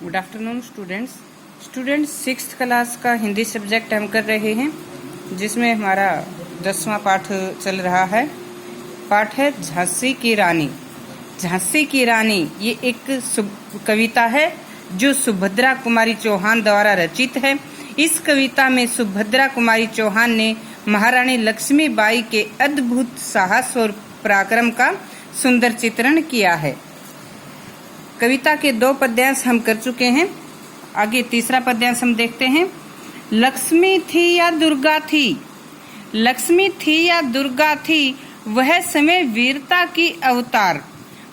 Good afternoon students sixth class का Hindi subject हम कर रहे हैं, जिसमें हमारा 10वां पाठ चल रहा है। पाठ है झांसी की रानी। झांसी की रानी ये एक कविता है जो सुभद्रा कुमारी चौहान द्वारा रचित है। इस कविता में सुभद्रा कुमारी चौहान ने महारानी लक्ष्मीबाई के अद्भुत साहस और पराक्रम का सुंदर चित्रण किया है। कविता के 2 पद्यांश हम कर चुके हैं। आगे तीसरा पद्यांश हम देखते हैं। लक्ष्मी थी या दुर्गा थी, लक्ष्मी थी या दुर्गा थी, वह समय वीरता की अवतार।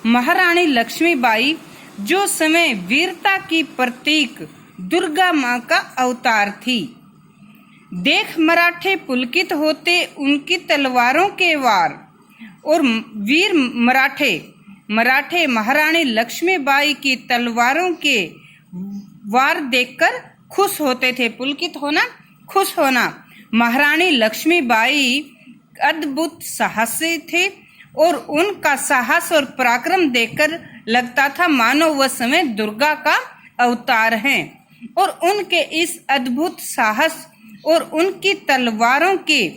महारानी लक्ष्मीबाई जो समय वीरता की प्रतीक दुर्गा माँ का अवतार थी। देख मराठे पुलकित होते उनकी तलवारों के वार, और वीर मराठे महारानी लक्ष्मीबाई की तलवारों के वार देखकर खुश होते थे। पुलकित होना, खुश होना। महारानी लक्ष्मीबाई अद्भुत साहसी थे और उनका साहस और पराक्रम देखकर लगता था मानो वह समय दुर्गा का अवतार हैं। और उनके इस अद्भुत साहस और उनकी तलवारों के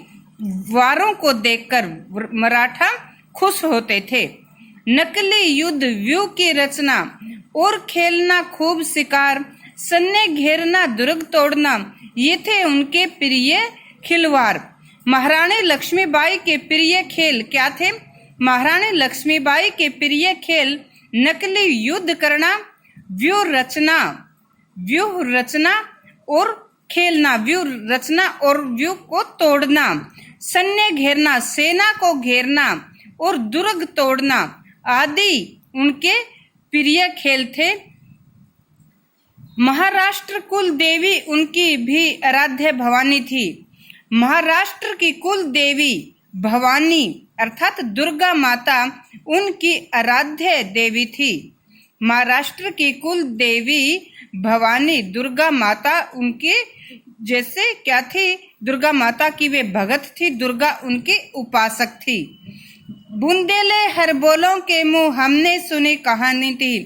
वारों को देखकर मराठा खुश होते थे। नकली युद्ध व्यूह की रचना और खेलना खूब शिकार, सन्ने घेरना दुर्ग तोड़ना, ये थे उनके प्रिय खिलवाड़। महारानी लक्ष्मीबाई के प्रिय खेल क्या थे? महारानी लक्ष्मीबाई के प्रिय खेल नकली युद्ध करना, व्यूह रचना और खेलना, व्यूह रचना और व्यूह को तोड़ना, सन्ने घेरना, सेना को घेरना और दुर्ग तोड़ना आदि उनके प्रिय खेल थे। महाराष्ट्र कुल देवी उनकी भी आराध्य भवानी थी। महाराष्ट्र की कुल देवी भवानी अर्थात दुर्गा माता उनकी आराध्य देवी थी। महाराष्ट्र की कुल देवी भवानी दुर्गा माता उनकी जैसे क्या थी? दुर्गा माता की वे भगत थी, दुर्गा उनकी उपासक थी। बुंदेले हरबोलों के मुंह हमने सुनी कहानी थी।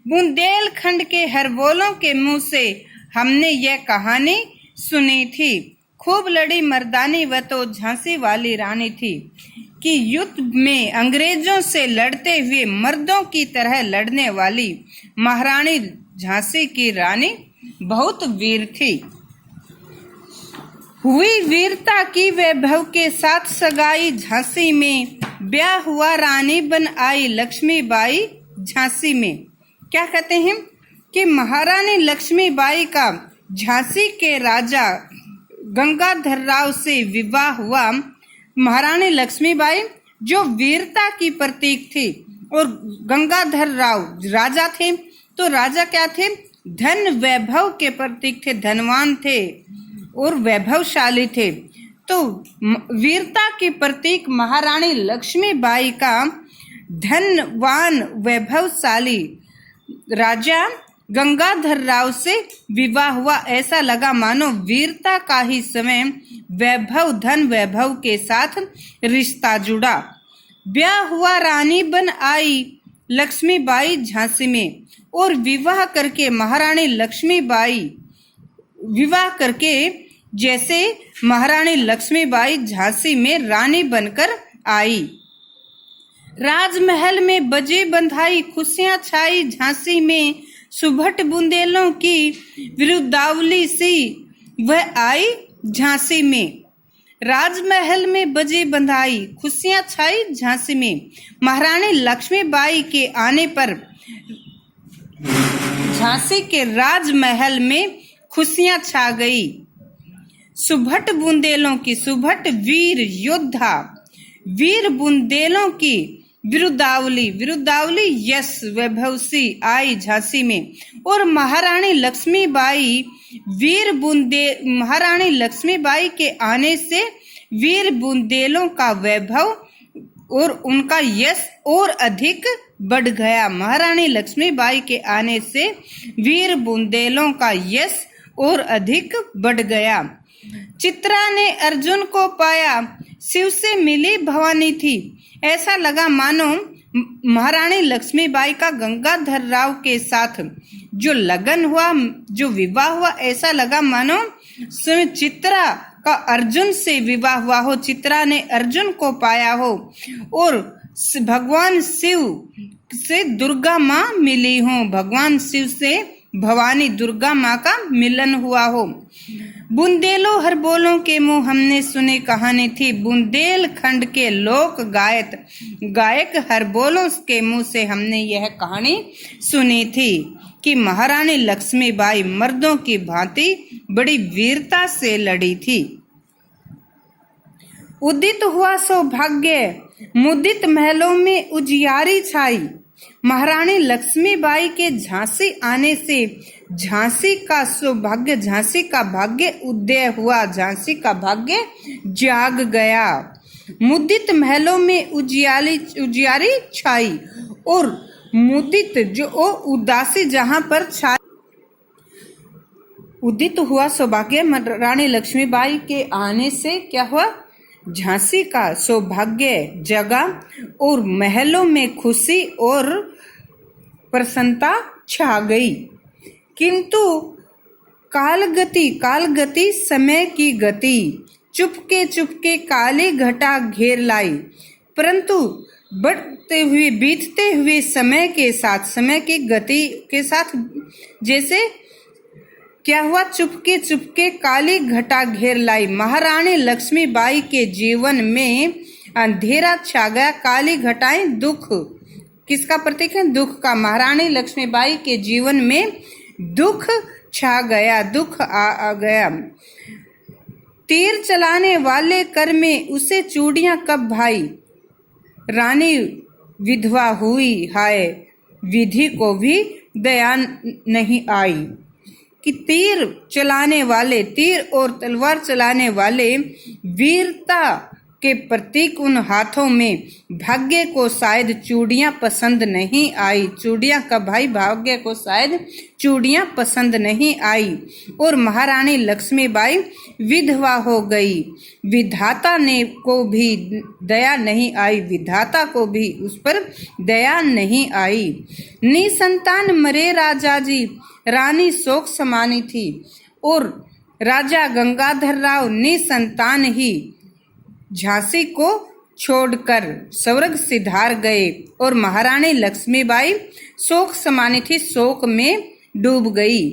बुंदेलखंड के हरबोलों के मुंह से हमने यह कहानी सुनी थी। खूब लड़ी मर्दानी वह तो झांसी वाली रानी थी, कि युद्ध में अंग्रेजों से लड़ते हुए मर्दों की तरह लड़ने वाली महारानी झांसी की रानी बहुत वीर थी। हुई वीरता की वैभव के साथ सगाई, झांसी में ब्याह हुआ रानी बन आई लक्ष्मीबाई झांसी में। क्या कहते हैं कि महारानी लक्ष्मीबाई का झांसी के राजा गंगाधर राव से विवाह हुआ। महारानी लक्ष्मीबाई जो वीरता की प्रतीक थी और गंगाधर राव राजा थे, तो राजा क्या थे? धन वैभव के प्रतीक थे, धनवान थे और वैभवशाली थे। तो वीरता की प्रतीक महारानी लक्ष्मीबाई का धनवान वैभवशाली राजा गंगाधर राव से विवाह हुआ। ऐसा लगा मानो वीरता का ही समय वैभव धन वैभव के साथ रिश्ता जुड़ा। ब्याह हुआ रानी बन आई लक्ष्मीबाई झांसी में, और विवाह करके महारानी लक्ष्मीबाई विवाह करके जैसे महारानी लक्ष्मीबाई झांसी में रानी बनकर आई। राजमहल में बजे बंधाई, खुशियां छाई झांसी में, सुभट बुंदेलों की विरुद्धावली सी वह आई झांसी में। राजमहल में बजे बंधाई, खुशियां छाई झांसी में। महारानी लक्ष्मीबाई के आने पर झांसी के राजमहल में खुशियां छा गई। सुभट बुंदेलों की, सुभट वीर योद्धा, वीर बुंदेलों की विरुद्धावली यश वैभवसी आई झांसी में। और महारानी लक्ष्मीबाई महारानी लक्ष्मीबाई के आने से वीर बुंदेलों का वैभव और उनका यश और अधिक बढ़ गया। महारानी लक्ष्मीबाई के आने से वीर बुंदेलों का यश और अधिक बढ़ गया। चित्रा ने अर्जुन को पाया, शिव से मिली भवानी थी। ऐसा लगा मानो महारानी लक्ष्मीबाई का गंगाधर राव के साथ जो लगन हुआ, जो विवाह हुआ, ऐसा लगा मानो स्वयं चित्रा का अर्जुन से विवाह हुआ हो, चित्रा ने अर्जुन को पाया हो और भगवान शिव से दुर्गा माँ मिली हो, भगवान शिव से भवानी दुर्गा माँ का मिलन हुआ हो। बुंदेलो हर बोलों के मुंह हमने सुने कहानी थी, बुंदेलखंड के लोक गायक हर बोलों के मुंह से हमने यह कहानी सुनी थी कि महारानी लक्ष्मीबाई मर्दों की भांति बड़ी वीरता से लड़ी थी। उदित हुआ सौभाग्य, मुदित महलों में उजियारी छाई, महारानी लक्ष्मीबाई के झांसी आने से झांसी का सौभाग्य, झांसी का भाग्य उदय हुआ, झांसी का भाग्य जाग गया। मुदित महलों में उजियारी छाई और मुदित जो उदासी जहां पर छाई, उदित हुआ सौभाग्य, रानी लक्ष्मीबाई के आने से क्या हुआ, झांसी का सौभाग्य जगा और महलों में खुशी और प्रसन्नता छा गई। किंतु कालगति समय की गति चुपके काली घटा घेर लाई, परंतु बढ़ते हुए बीतते हुए समय के साथ, समय की गति के साथ जैसे क्या हुआ, चुपके काली घटा घेर लाई। महारानी लक्ष्मीबाई के जीवन में अंधेरा छा गया। काली घटाएं दुख किसका प्रतीक है, दुख का। महारानी लक्ष्मीबाई के जीवन में दुख छा गया, दुख आ गया। तीर चलाने वाले कर में उसे चूड़ियां कब भाई, रानी विधवा हुई हाय, विधि को भी दया नहीं आई। कि तीर चलाने वाले, तीर और तलवार चलाने वाले वीरता के प्रतीक उन हाथों में भाग्य को शायद चूड़ियां पसंद नहीं आई। चूड़ियां का भाई, भाग्य को शायद चूड़ियां पसंद नहीं आई और महारानी लक्ष्मीबाई विधवा हो गई। विधाता ने को भी दया नहीं आई, विधाता को भी उस पर दया नहीं आई। निसंतान मरे राजा जी, रानी शोक समानी थी और राजा गंगाधर राव निसंतान ही झांसी को छोड़कर स्वर्ग सिधार गए और महारानी लक्ष्मीबाई शोक समानी थी, शोक में डूब गई।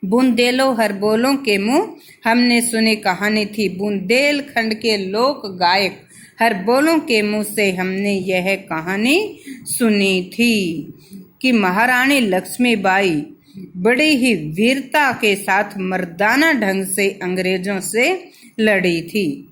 बुंदेलो हर बोलों के मुंह हमने सुनी कहानी थी, बुंदेलखंड के लोक गायक हर बोलों के मुंह से हमने यह कहानी सुनी थी कि महारानी लक्ष्मीबाई बड़ी ही वीरता के साथ मर्दाना ढंग से अंग्रेजों से लड़ी थी।